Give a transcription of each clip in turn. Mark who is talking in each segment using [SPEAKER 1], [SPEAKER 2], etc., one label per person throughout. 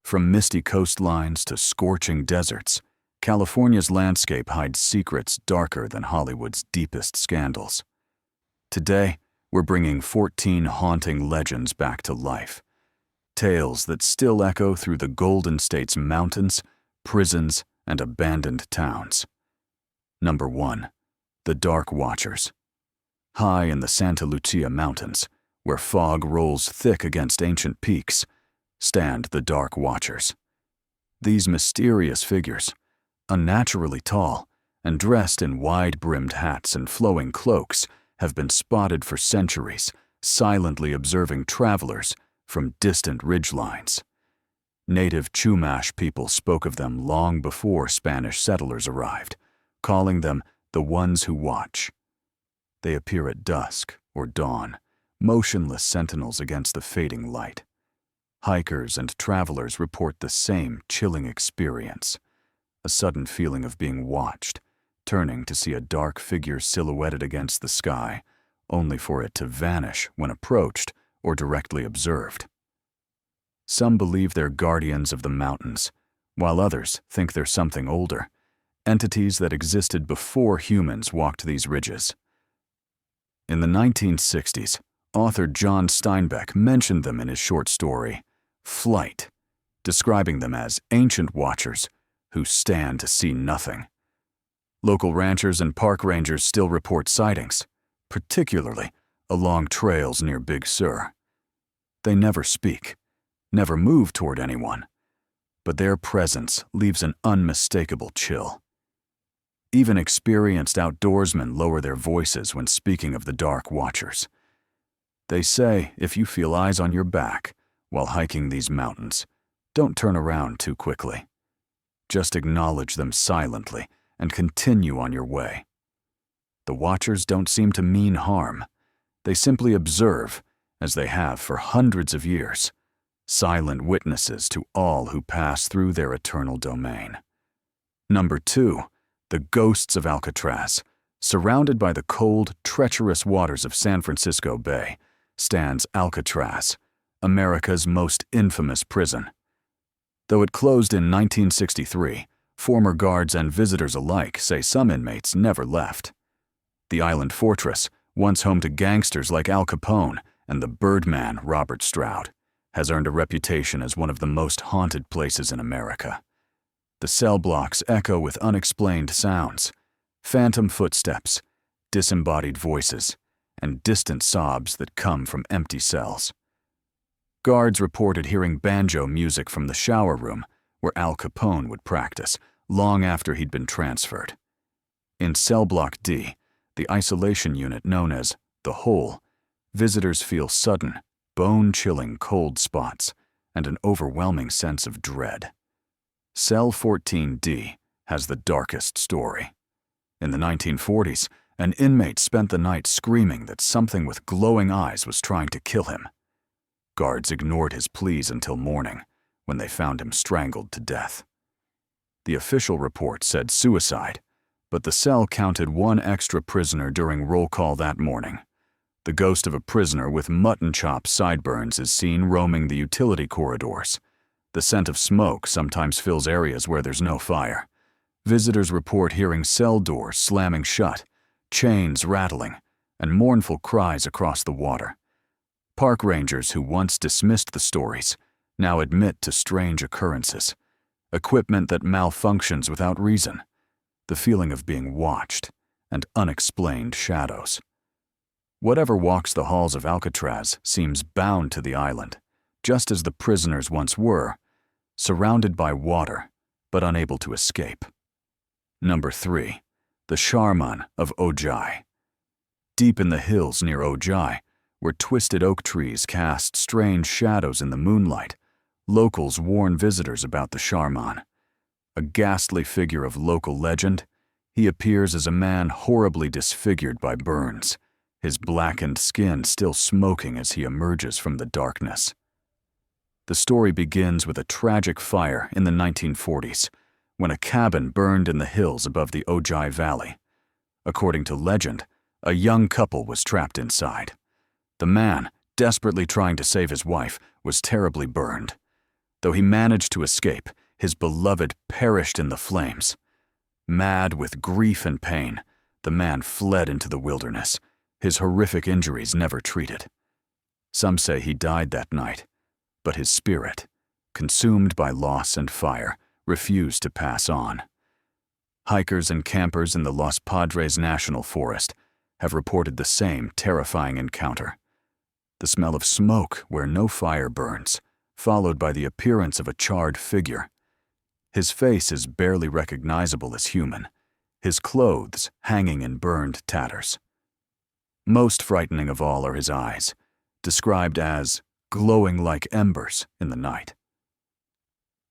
[SPEAKER 1] From misty coastlines to scorching deserts, California's landscape hides secrets darker than Hollywood's deepest scandals. Today, we're bringing 14 haunting legends back to life. Tales that still echo through the Golden State's mountains, prisons, and abandoned towns. Number 1. The Dark Watchers. High in the Santa Lucia Mountains, where fog rolls thick against ancient peaks, stand the Dark Watchers. These mysterious figures, unnaturally tall and dressed in wide-brimmed hats and flowing cloaks, have been spotted for centuries, silently observing travelers from distant ridgelines. Native Chumash people spoke of them long before Spanish settlers arrived, calling them the ones who watch. They appear at dusk or dawn, motionless sentinels against the fading light. Hikers and travelers report the same chilling experience, a sudden feeling of being watched, turning to see a dark figure silhouetted against the sky, only for it to vanish when approached or directly observed. Some believe they're guardians of the mountains, while others think they're something older, entities that existed before humans walked these ridges. In the 1960s, author John Steinbeck mentioned them in his short story, Flight, describing them as ancient watchers who stand to see nothing. Local ranchers and park rangers still report sightings, particularly along trails near Big Sur. They never speak, never move toward anyone, but their presence leaves an unmistakable chill. Even experienced outdoorsmen lower their voices when speaking of the Dark Watchers. They say if you feel eyes on your back while hiking these mountains, don't turn around too quickly. Just acknowledge them silently and continue on your way. The Watchers don't seem to mean harm. They simply observe, as they have for hundreds of years, silent witnesses to all who pass through their eternal domain. Number 2. The Ghosts of Alcatraz. Surrounded by the cold, treacherous waters of San Francisco Bay, stands Alcatraz, America's most infamous prison. Though it closed in 1963, former guards and visitors alike say some inmates never left. The island fortress, once home to gangsters like Al Capone and the Birdman Robert Stroud, has earned a reputation as one of the most haunted places in America. The cell blocks echo with unexplained sounds, phantom footsteps, disembodied voices, and distant sobs that come from empty cells. Guards reported hearing banjo music from the shower room where Al Capone would practice long after he'd been transferred. In Cell Block D, the isolation unit known as the Hole, visitors feel sudden, bone-chilling cold spots and an overwhelming sense of dread. Cell 14D has the darkest story. In the 1940s, an inmate spent the night screaming that something with glowing eyes was trying to kill him. Guards ignored his pleas until morning, when they found him strangled to death. The official report said suicide, but the cell counted one extra prisoner during roll call that morning. The ghost of a prisoner with mutton chop sideburns is seen roaming the utility corridors. The scent of smoke sometimes fills areas where there's no fire. Visitors report hearing cell doors slamming shut, chains rattling, and mournful cries across the water. Park rangers who once dismissed the stories now admit to strange occurrences, equipment that malfunctions without reason, the feeling of being watched, and unexplained shadows. Whatever walks the halls of Alcatraz seems bound to the island, just as the prisoners once were, surrounded by water, but unable to escape. Number 3. The Charman of Ojai. Deep in the hills near Ojai, where twisted oak trees cast strange shadows in the moonlight, locals warn visitors about the Charman. A ghastly figure of local legend, he appears as a man horribly disfigured by burns, his blackened skin still smoking as he emerges from the darkness. The story begins with a tragic fire in the 1940s, when a cabin burned in the hills above the Ojai Valley. According to legend, a young couple was trapped inside. The man, desperately trying to save his wife, was terribly burned. Though he managed to escape, his beloved perished in the flames. Mad with grief and pain, the man fled into the wilderness, his horrific injuries never treated. Some say he died that night, but his spirit, consumed by loss and fire, refused to pass on. Hikers and campers in the Los Padres National Forest have reported the same terrifying encounter. The smell of smoke where no fire burns, followed by the appearance of a charred figure. His face is barely recognizable as human, his clothes hanging in burned tatters. Most frightening of all are his eyes, described as glowing like embers in the night.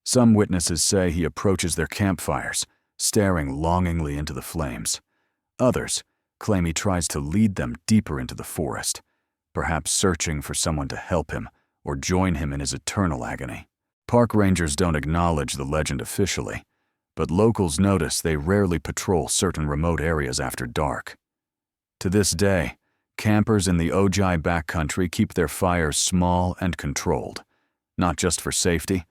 [SPEAKER 1] Some witnesses say he approaches their campfires, staring longingly into the flames. Others claim he tries to lead them deeper into the forest, perhaps searching for someone to help him or join him in his eternal agony. Park rangers don't acknowledge the legend officially, but locals notice they rarely patrol certain remote areas after dark. To this day, campers in the Ojai backcountry keep their fires small and controlled, not just for safety,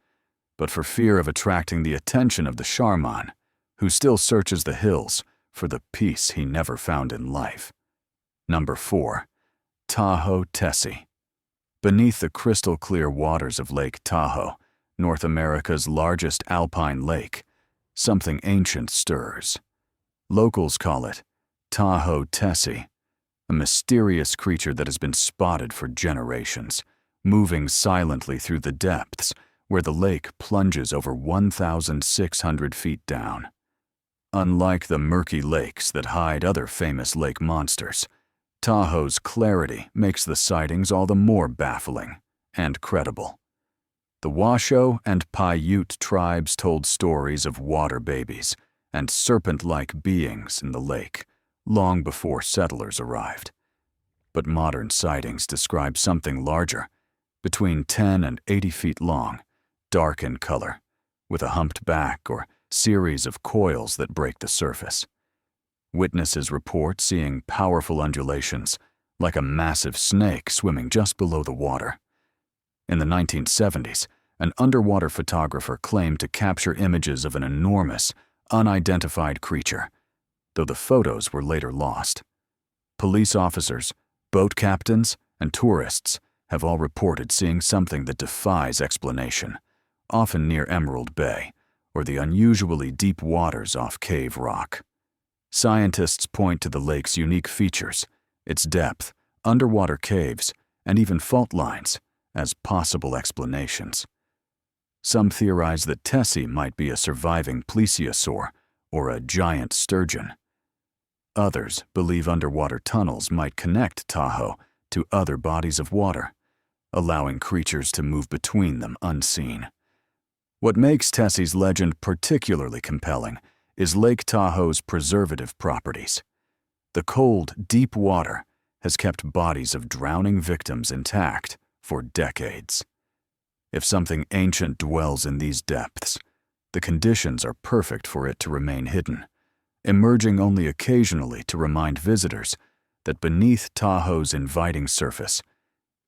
[SPEAKER 1] but for fear of attracting the attention of the charman, who still searches the hills for the peace he never found in life. Number 4. Tahoe Tessie. Beneath the crystal-clear waters of Lake Tahoe, North America's largest alpine lake, something ancient stirs. Locals call it Tahoe Tessie, a mysterious creature that has been spotted for generations, moving silently through the depths where the lake plunges over 1,600 feet down. Unlike the murky lakes that hide other famous lake monsters, Tahoe's clarity makes the sightings all the more baffling and credible. The Washoe and Paiute tribes told stories of water babies and serpent-like beings in the lake long before settlers arrived. But modern sightings describe something larger, between 10 and 80 feet long, dark in color, with a humped back or series of coils that break the surface. Witnesses report seeing powerful undulations, like a massive snake swimming just below the water. In the 1970s, an underwater photographer claimed to capture images of an enormous, unidentified creature, though the photos were later lost. Police officers, boat captains, and tourists have all reported seeing something that defies explanation, often near Emerald Bay, or the unusually deep waters off Cave Rock. Scientists point to the lake's unique features, its depth, underwater caves, and even fault lines, as possible explanations. Some theorize that Tessie might be a surviving plesiosaur or a giant sturgeon. Others believe underwater tunnels might connect Tahoe to other bodies of water, allowing creatures to move between them unseen. What makes Tessie's legend particularly compelling is Lake Tahoe's preservative properties. The cold, deep water has kept bodies of drowning victims intact for decades. If something ancient dwells in these depths, the conditions are perfect for it to remain hidden, emerging only occasionally to remind visitors that beneath Tahoe's inviting surface,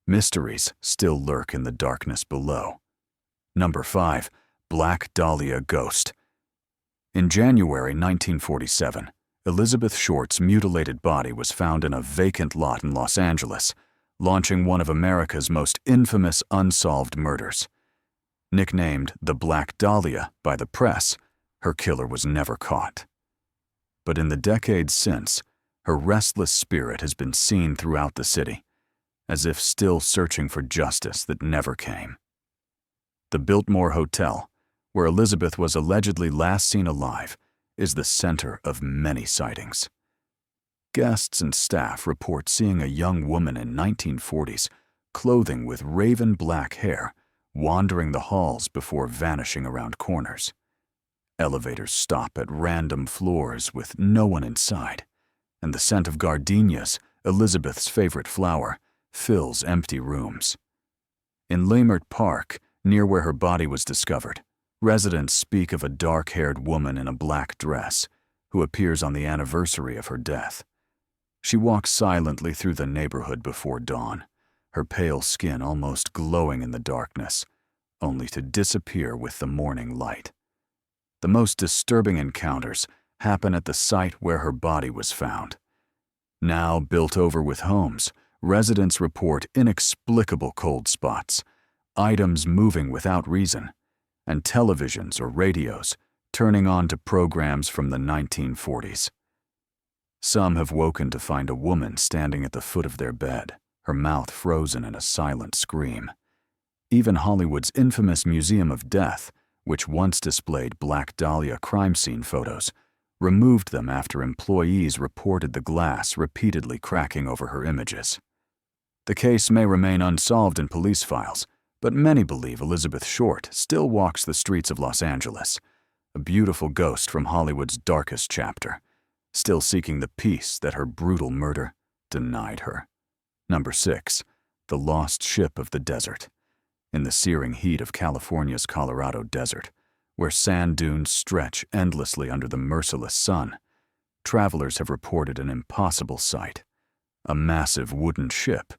[SPEAKER 1] mysteries still lurk in the darkness below. Number 5. Black Dahlia Ghost. In January 1947, Elizabeth Short's mutilated body was found in a vacant lot in Los Angeles, launching one of America's most infamous unsolved murders. Nicknamed the Black Dahlia by the press, her killer was never caught. But in the decades since, her restless spirit has been seen throughout the city, as if still searching for justice that never came. The Biltmore Hotel, where Elizabeth was allegedly last seen alive, is the center of many sightings. Guests and staff report seeing a young woman in 1940s clothing with raven black hair wandering the halls before vanishing around corners. Elevators stop at random floors with no one inside, and the scent of gardenias, Elizabeth's favorite flower, fills empty rooms. In Leimert Park, near where her body was discovered, residents speak of a dark-haired woman in a black dress who appears on the anniversary of her death. She walks silently through the neighborhood before dawn, her pale skin almost glowing in the darkness, only to disappear with the morning light. The most disturbing encounters happen at the site where her body was found. Now built over with homes, residents report inexplicable cold spots, items moving without reason, and televisions or radios turning on to programs from the 1940s. Some have woken to find a woman standing at the foot of their bed, her mouth frozen in a silent scream. Even Hollywood's infamous Museum of Death, which once displayed Black Dahlia crime scene photos, removed them after employees reported the glass repeatedly cracking over her images. The case may remain unsolved in police files, but many believe Elizabeth Short still walks the streets of Los Angeles, a beautiful ghost from Hollywood's darkest chapter, still seeking the peace that her brutal murder denied her. Number 6. The Lost Ship of the Desert. In the searing heat of California's Colorado desert, where sand dunes stretch endlessly under the merciless sun, travelers have reported an impossible sight: a massive wooden ship,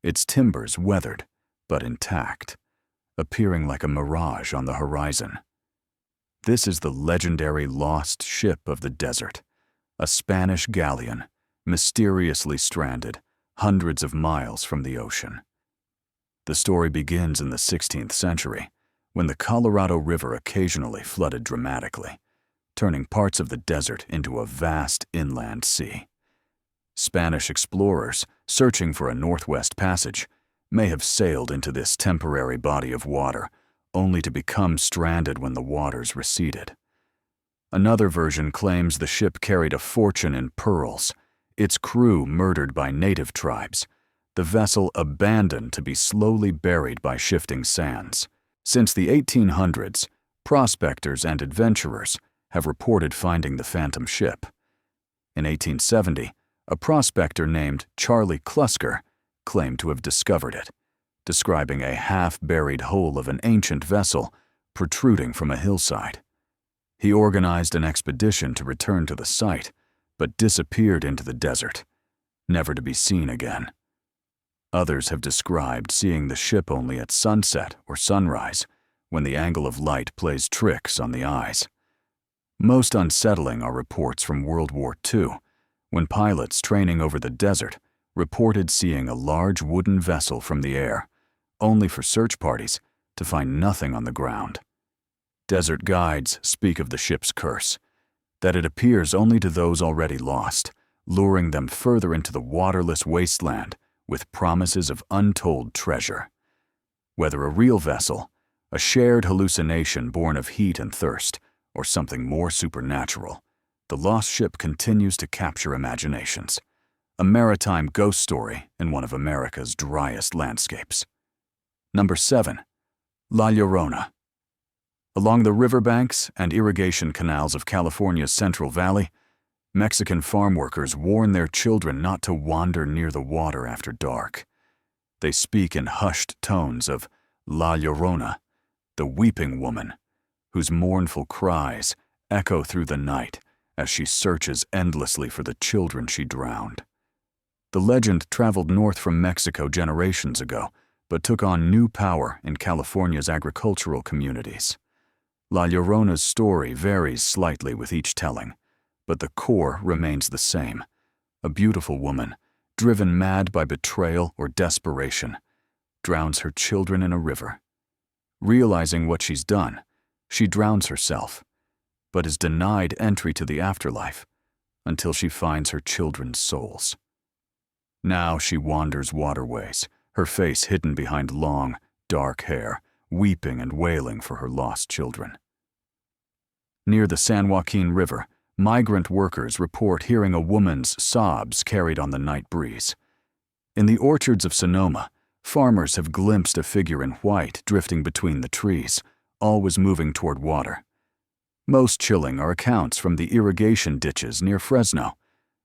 [SPEAKER 1] its timbers weathered but intact, appearing like a mirage on the horizon. This is the legendary Lost Ship of the Desert, a Spanish galleon mysteriously stranded hundreds of miles from the ocean. The story begins in the 16th century, when the Colorado River occasionally flooded dramatically, turning parts of the desert into a vast inland sea. Spanish explorers, searching for a northwest passage, may have sailed into this temporary body of water, only to become stranded when the waters receded. Another version claims the ship carried a fortune in pearls, its crew murdered by native tribes, the vessel abandoned to be slowly buried by shifting sands. Since the 1800s, prospectors and adventurers have reported finding the phantom ship. In 1870, a prospector named Charlie Klusker claimed to have discovered it, describing a half-buried hole of an ancient vessel protruding from a hillside. He organized an expedition to return to the site, but disappeared into the desert, never to be seen again. Others have described seeing the ship only at sunset or sunrise, when the angle of light plays tricks on the eyes. Most unsettling are reports from World War II, when pilots training over the desert reported seeing a large wooden vessel from the air, only for search parties to find nothing on the ground. Desert guides speak of the ship's curse, that it appears only to those already lost, luring them further into the waterless wasteland with promises of untold treasure. Whether a real vessel, a shared hallucination born of heat and thirst, or something more supernatural, the lost ship continues to capture imaginations. A maritime ghost story in one of America's driest landscapes. Number 7. La Llorona. Along the riverbanks and irrigation canals of California's Central Valley, Mexican farm workers warn their children not to wander near the water after dark. They speak in hushed tones of La Llorona, the weeping woman, whose mournful cries echo through the night as she searches endlessly for the children she drowned. The legend traveled north from Mexico generations ago, but took on new power in California's agricultural communities. La Llorona's story varies slightly with each telling, but the core remains the same: a beautiful woman, driven mad by betrayal or desperation, drowns her children in a river. Realizing what she's done, she drowns herself, but is denied entry to the afterlife until she finds her children's souls. Now she wanders waterways, her face hidden behind long, dark hair, weeping and wailing for her lost children. Near the San Joaquin River, migrant workers report hearing a woman's sobs carried on the night breeze. In the orchards of Sonoma, farmers have glimpsed a figure in white drifting between the trees, always moving toward water. Most chilling are accounts from the irrigation ditches near Fresno,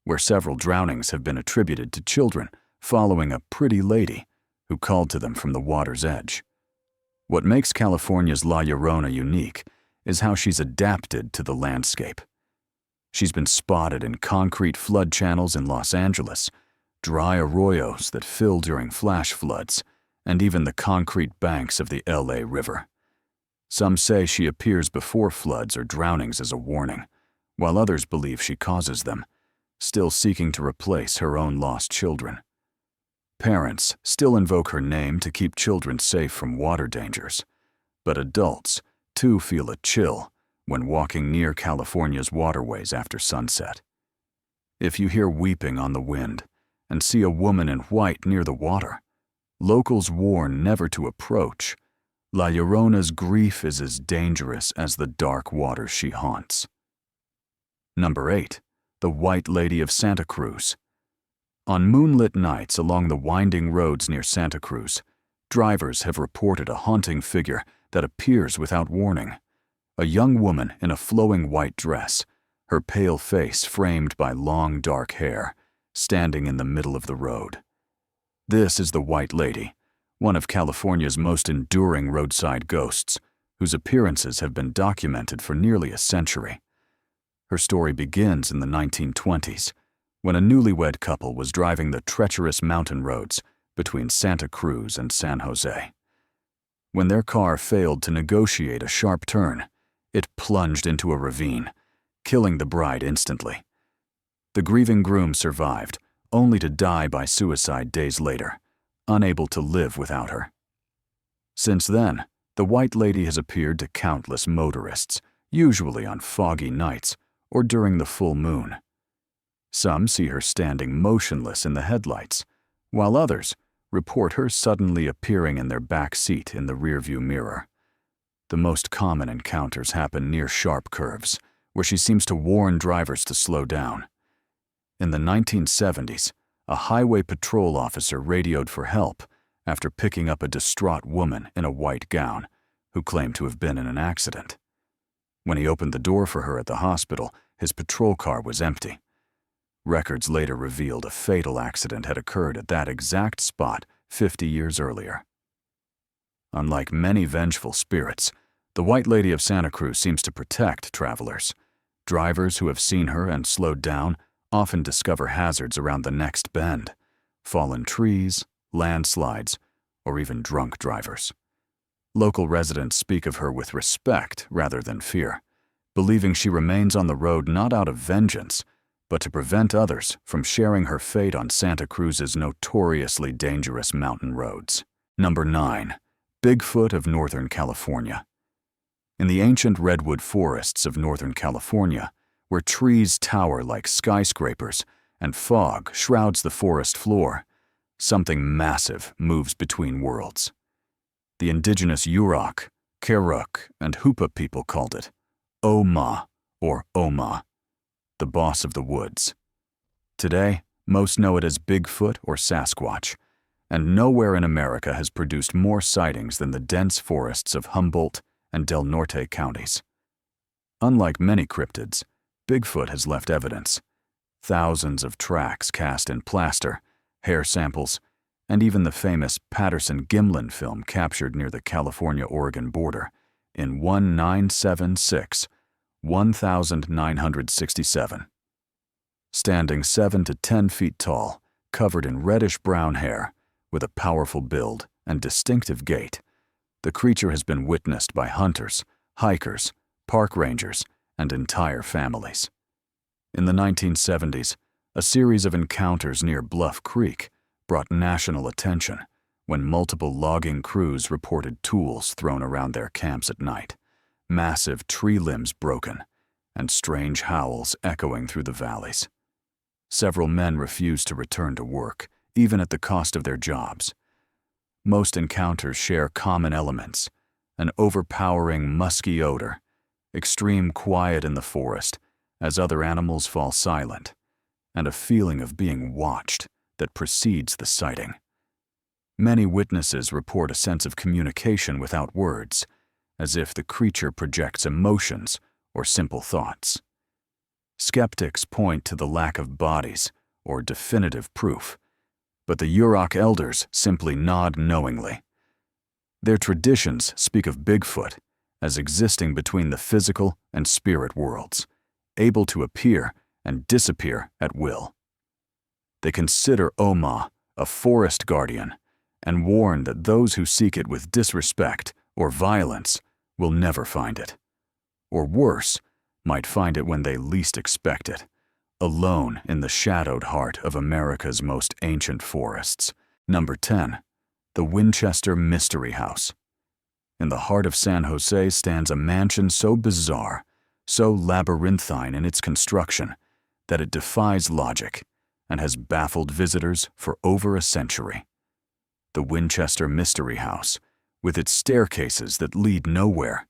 [SPEAKER 1] where several drownings have been attributed to children following a pretty lady who called to them from the water's edge. What makes California's La Llorona unique is how she's adapted to the landscape. She's been spotted in concrete flood channels in Los Angeles, dry arroyos that fill during flash floods, and even the concrete banks of the LA River. Some say she appears before floods or drownings as a warning, while others believe she causes them, still seeking to replace her own lost children. Parents still invoke her name to keep children safe from water dangers, but adults too feel a chill when walking near California's waterways after sunset. If you hear weeping on the wind and see a woman in white near the water, locals warn never to approach. La Llorona's grief is as dangerous as the dark waters she haunts. Number 8. The White Lady of Santa Cruz. On moonlit nights along the winding roads near Santa Cruz, drivers have reported a haunting figure that appears without warning. A young woman in a flowing white dress, her pale face framed by long dark hair, standing in the middle of the road. This is the White Lady, one of California's most enduring roadside ghosts, whose appearances have been documented for nearly a century. Her story begins in the 1920s, when a newlywed couple was driving the treacherous mountain roads between Santa Cruz and San Jose. When their car failed to negotiate a sharp turn, it plunged into a ravine, killing the bride instantly. The grieving groom survived, only to die by suicide days later, unable to live without her. Since then, the White Lady has appeared to countless motorists, usually on foggy nights or during the full moon. Some see her standing motionless in the headlights, while others report her suddenly appearing in their back seat in the rearview mirror. The most common encounters happen near sharp curves, where she seems to warn drivers to slow down. In the 1970s, a highway patrol officer radioed for help after picking up a distraught woman in a white gown who claimed to have been in an accident. When he opened the door for her at the hospital, his patrol car was empty. Records later revealed a fatal accident had occurred at that exact spot 50 years earlier. Unlike many vengeful spirits, the White Lady of Santa Cruz seems to protect travelers. Drivers who have seen her and slowed down often discover hazards around the next bend: fallen trees, landslides, or even drunk drivers. Local residents speak of her with respect rather than fear, believing she remains on the road not out of vengeance, but to prevent others from sharing her fate on Santa Cruz's notoriously dangerous mountain roads. Number 9. Bigfoot of Northern California. In the ancient redwood forests of Northern California, where trees tower like skyscrapers and fog shrouds the forest floor, something massive moves between worlds. The indigenous Yurok, Karuk, and Hoopa people called it Oma or Oma, the boss of the woods. Today, most know it as Bigfoot or Sasquatch, and nowhere in America has produced more sightings than the dense forests of Humboldt and Del Norte counties. Unlike many cryptids, Bigfoot has left evidence. Thousands of tracks cast in plaster, hair samples, and even the famous Patterson-Gimlin film captured near the California-Oregon border in 1967. Standing 7 to 10 feet tall, covered in reddish-brown hair, with a powerful build and distinctive gait, the creature has been witnessed by hunters, hikers, park rangers, and entire families. In the 1970s, a series of encounters near Bluff Creek brought national attention when multiple logging crews reported tools thrown around their camps at night, massive tree limbs broken, and strange howls echoing through the valleys. Several men refused to return to work, even at the cost of their jobs. Most encounters share common elements: an overpowering musky odor, extreme quiet in the forest as other animals fall silent, and a feeling of being watched that precedes the sighting. Many witnesses report a sense of communication without words, as if the creature projects emotions or simple thoughts. Skeptics point to the lack of bodies or definitive proof, but the Yurok elders simply nod knowingly. Their traditions speak of Bigfoot as existing between the physical and spirit worlds, able to appear and disappear at will. They consider Oma a forest guardian and warn that those who seek it with disrespect or violence will never find it. Or worse, might find it when they least expect it, alone in the shadowed heart of America's most ancient forests. Number 10. The Winchester Mystery House. In the heart of San Jose stands a mansion so bizarre, so labyrinthine in its construction, that it defies logic and has baffled visitors for over a century. The Winchester Mystery House, with its staircases that lead nowhere,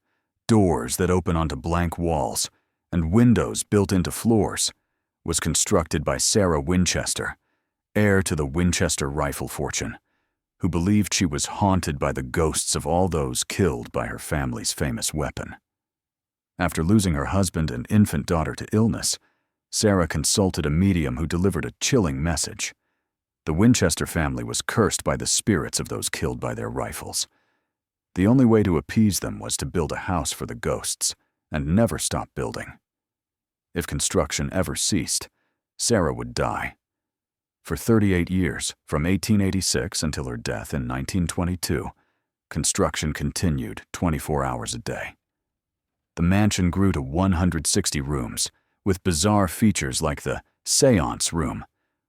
[SPEAKER 1] doors that open onto blank walls, and windows built into floors, was constructed by Sarah Winchester, heir to the Winchester rifle fortune, who believed she was haunted by the ghosts of all those killed by her family's famous weapon. After losing her husband and infant daughter to illness, Sarah consulted a medium who delivered a chilling message. The Winchester family was cursed by the spirits of those killed by their rifles. The only way to appease them was to build a house for the ghosts and never stop building. If construction ever ceased, Sarah would die. For 38 years, from 1886 until her death in 1922, construction continued 24 hours a day. The mansion grew to 160 rooms, with bizarre features like the seance room,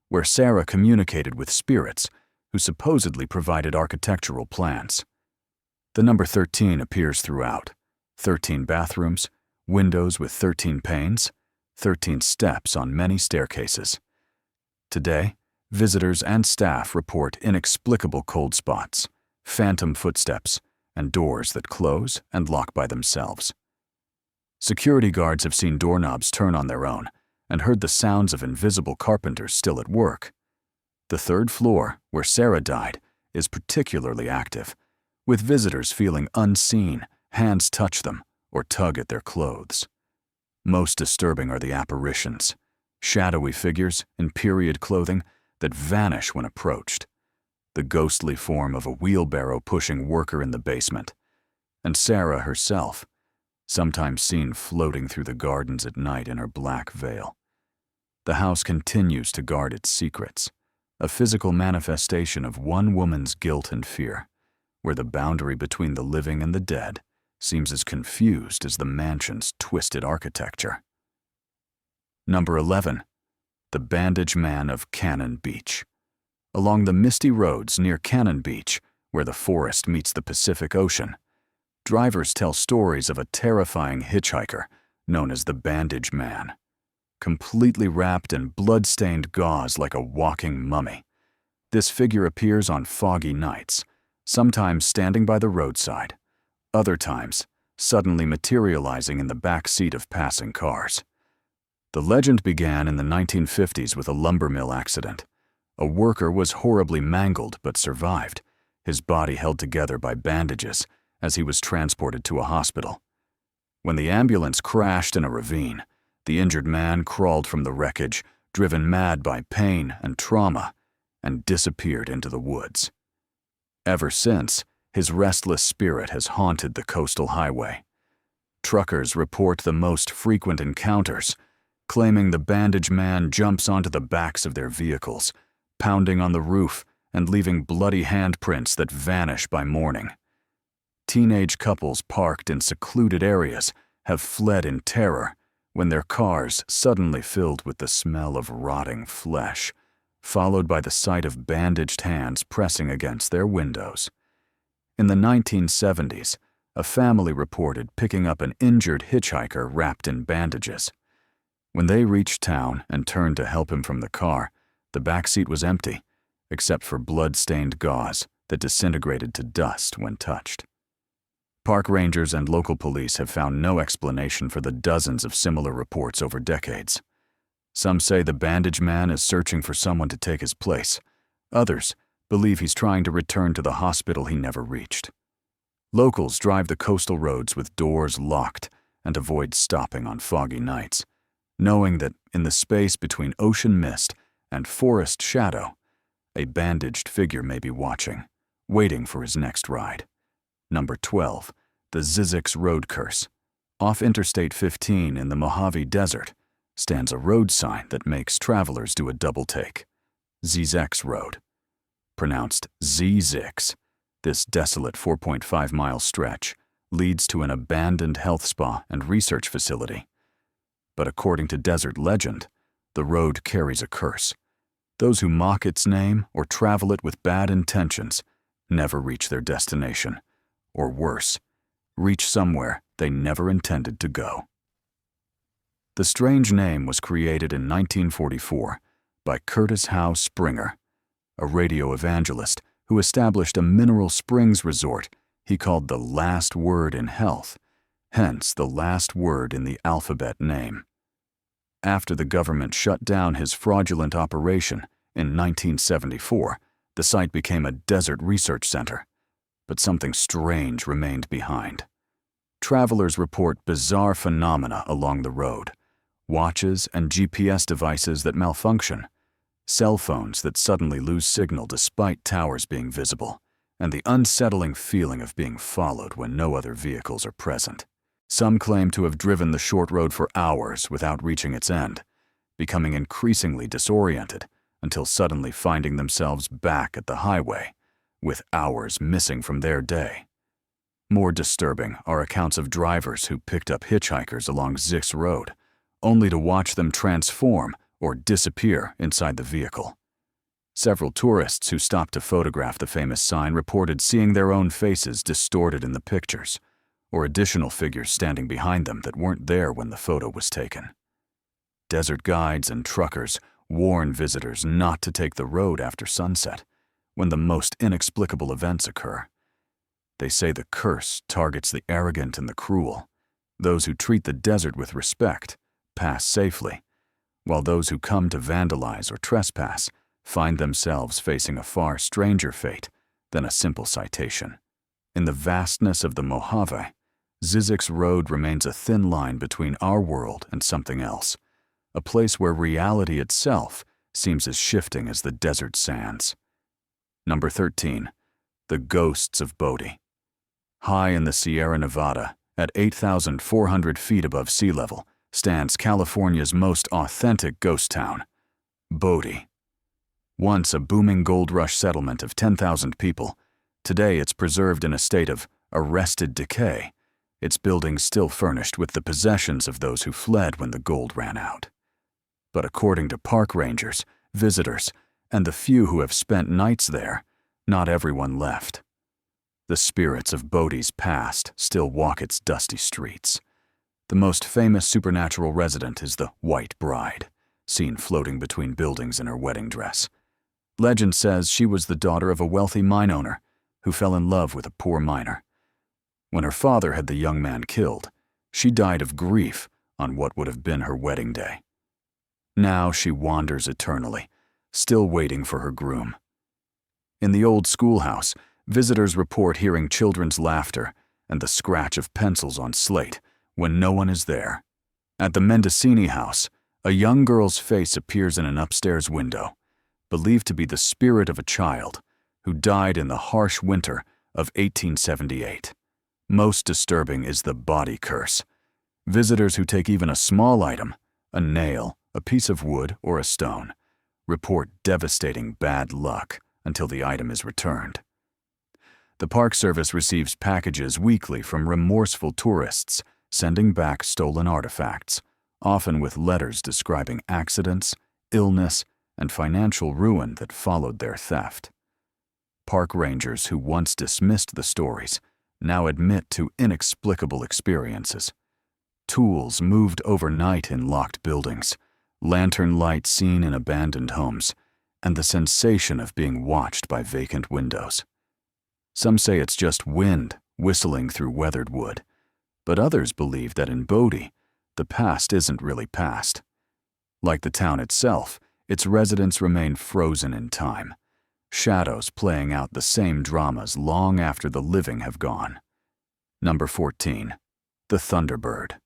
[SPEAKER 1] where Sarah communicated with spirits who supposedly provided architectural plans. The number 13 appears throughout: 13 bathrooms, windows with 13 panes, 13 steps on many staircases. Today, visitors and staff report inexplicable cold spots, phantom footsteps, and doors that close and lock by themselves. Security guards have seen doorknobs turn on their own and heard the sounds of invisible carpenters still at work. The third floor, where Sarah died, is particularly active, with visitors feeling unseen, hands touch them, or tug at their clothes. Most disturbing are the apparitions, shadowy figures in period clothing that vanish when approached, the ghostly form of a wheelbarrow-pushing worker in the basement, and Sarah herself, sometimes seen floating through the gardens at night in her black veil. The house continues to guard its secrets, a physical manifestation of one woman's guilt and fear, where the boundary between the living and the dead seems as confused as the mansion's twisted architecture. Number 11. The Bandage Man of Cannon Beach. Along the misty roads near Cannon Beach, where the forest meets the Pacific Ocean, drivers tell stories of a terrifying hitchhiker known as the Bandage Man. Completely wrapped in blood-stained gauze like a walking mummy, this figure appears on foggy nights, sometimes standing by the roadside, other times suddenly materializing in the back seat of passing cars. The legend began in the 1950s with a lumber mill accident. A worker was horribly mangled but survived, his body held together by bandages as he was transported to a hospital. When the ambulance crashed in a ravine, the injured man crawled from the wreckage, driven mad by pain and trauma, and disappeared into the woods. Ever since, his restless spirit has haunted the coastal highway. Truckers report the most frequent encounters, claiming the Bandage Man jumps onto the backs of their vehicles, pounding on the roof and leaving bloody handprints that vanish by morning. Teenage couples parked in secluded areas have fled in terror when their cars suddenly filled with the smell of rotting flesh, followed by the sight of bandaged hands pressing against their windows. In the 1970s, a family reported picking up an injured hitchhiker wrapped in bandages. When they reached town and turned to help him from the car, the back seat was empty, except for blood-stained gauze that disintegrated to dust when touched. Park rangers and local police have found no explanation for the dozens of similar reports over decades. Some say the Bandage Man is searching for someone to take his place. Others believe he's trying to return to the hospital he never reached. Locals drive the coastal roads with doors locked and avoid stopping on foggy nights, knowing that in the space between ocean mist and forest shadow, a bandaged figure may be watching, waiting for his next ride. Number 12. The Zzyzx Road Curse. Off Interstate 15 in the Mojave Desert stands a road sign that makes travelers do a double take. Zzyzx Road. Pronounced Zzyzx, this desolate 4.5-mile stretch, leads to an abandoned health spa and research facility. But according to desert legend, the road carries a curse. Those who mock its name or travel it with bad intentions never reach their destination, or worse, reach somewhere they never intended to go. The strange name was created in 1944 by Curtis Howe Springer, a radio evangelist who established a mineral springs resort he called the last word in health, hence the last word in the alphabet name. After the government shut down his fraudulent operation in 1974, the site became a desert research center, but something strange remained behind. Travelers report bizarre phenomena along the road: watches and GPS devices that malfunction, cell phones that suddenly lose signal despite towers being visible, and the unsettling feeling of being followed when no other vehicles are present. Some claim to have driven the short road for hours without reaching its end, becoming increasingly disoriented until suddenly finding themselves back at the highway, with hours missing from their day. More disturbing are accounts of drivers who picked up hitchhikers along Zzyzx Road, only to watch them transform or disappear inside the vehicle. Several tourists who stopped to photograph the famous sign reported seeing their own faces distorted in the pictures, or additional figures standing behind them that weren't there when the photo was taken. Desert guides and truckers warn visitors not to take the road after sunset, when the most inexplicable events occur. They say the curse targets the arrogant and the cruel. Those who treat the desert with respect pass safely, while those who come to vandalize or trespass find themselves facing a far stranger fate than a simple citation. In the vastness of the Mojave, Zzyzx Road remains a thin line between our world and something else, a place where reality itself seems as shifting as the desert sands. Number 13. The Ghosts of Bodie. High in the Sierra Nevada, at 8,400 feet above sea level, stands California's most authentic ghost town, Bodie. Once a booming gold rush settlement of 10,000 people, today it's preserved in a state of arrested decay, its buildings still furnished with the possessions of those who fled when the gold ran out. But according to park rangers, visitors, and the few who have spent nights there, not everyone left. The spirits of Bodie's past still walk its dusty streets. The most famous supernatural resident is the White Bride, seen floating between buildings in her wedding dress. Legend says she was the daughter of a wealthy mine owner who fell in love with a poor miner. When her father had the young man killed, she died of grief on what would have been her wedding day. Now she wanders eternally, still waiting for her groom. In the old schoolhouse, visitors report hearing children's laughter and the scratch of pencils on slate when no one is there. At the Mendocini house, a young girl's face appears in an upstairs window, believed to be the spirit of a child who died in the harsh winter of 1878. Most disturbing is the body curse. Visitors who take even a small item, a nail, a piece of wood, or a stone, report devastating bad luck until the item is returned. The Park Service receives packages weekly from remorseful tourists sending back stolen artifacts, often with letters describing accidents, illness, and financial ruin that followed their theft. Park rangers who once dismissed the stories now admit to inexplicable experiences. Tools moved overnight in locked buildings, lantern lights seen in abandoned homes, and the sensation of being watched by vacant windows. Some say it's just wind whistling through weathered wood, but others believe that in Bodie, the past isn't really past. Like the town itself, its residents remain frozen in time, shadows playing out the same dramas long after the living have gone. Number 14. The Thunderbird.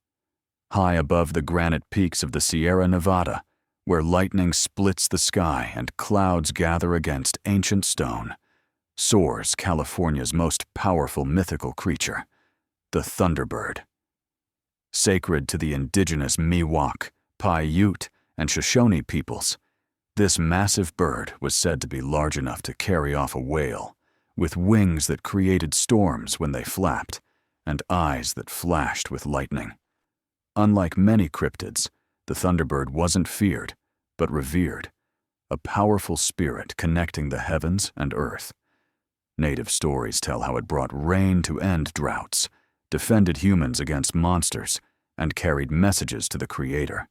[SPEAKER 1] High above the granite peaks of the Sierra Nevada, where lightning splits the sky and clouds gather against ancient stone, soars California's most powerful mythical creature, the Thunderbird. Sacred to the indigenous Miwok, Paiute, and Shoshone peoples, this massive bird was said to be large enough to carry off a whale, with wings that created storms when they flapped, and eyes that flashed with lightning. Unlike many cryptids, the thunderbird wasn't feared, but revered, a powerful spirit connecting the heavens and earth. Native stories tell how it brought rain to end droughts, defended humans against monsters, and carried messages to the Creator.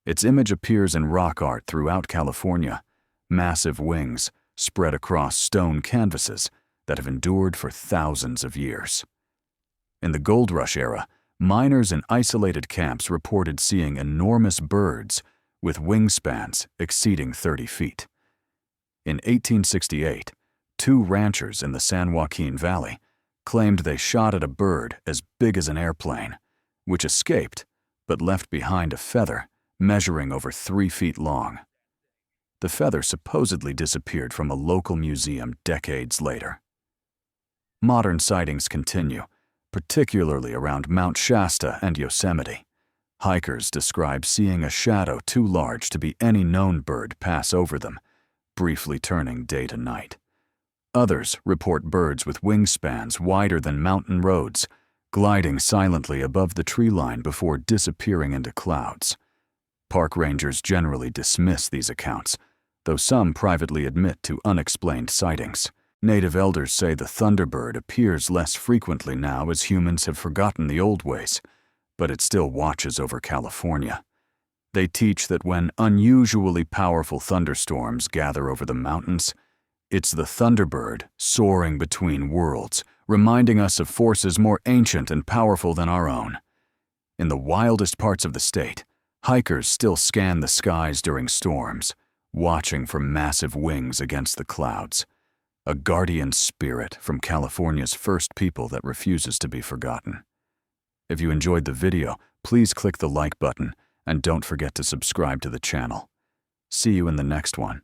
[SPEAKER 1] Its image appears in rock art throughout California, massive wings spread across stone canvases that have endured for thousands of years. In the Gold Rush era, miners in isolated camps reported seeing enormous birds with wingspans exceeding 30 feet. In 1868, 2 ranchers in the San Joaquin Valley claimed they shot at a bird as big as an airplane, which escaped but left behind a feather measuring over 3 feet long. The feather supposedly disappeared from a local museum decades later. Modern sightings continue, particularly around Mount Shasta and Yosemite. Hikers describe seeing a shadow too large to be any known bird pass over them, briefly turning day to night. Others report birds with wingspans wider than mountain roads, gliding silently above the tree line before disappearing into clouds. Park rangers generally dismiss these accounts, though some privately admit to unexplained sightings. Native elders say the thunderbird appears less frequently now as humans have forgotten the old ways, but it still watches over California. They teach that when unusually powerful thunderstorms gather over the mountains, it's the thunderbird soaring between worlds, reminding us of forces more ancient and powerful than our own. In the wildest parts of the state, hikers still scan the skies during storms, watching for massive wings against the clouds. A guardian spirit from California's first people that refuses to be forgotten. If you enjoyed the video, please click the like button and don't forget to subscribe to the channel. See you in the next one.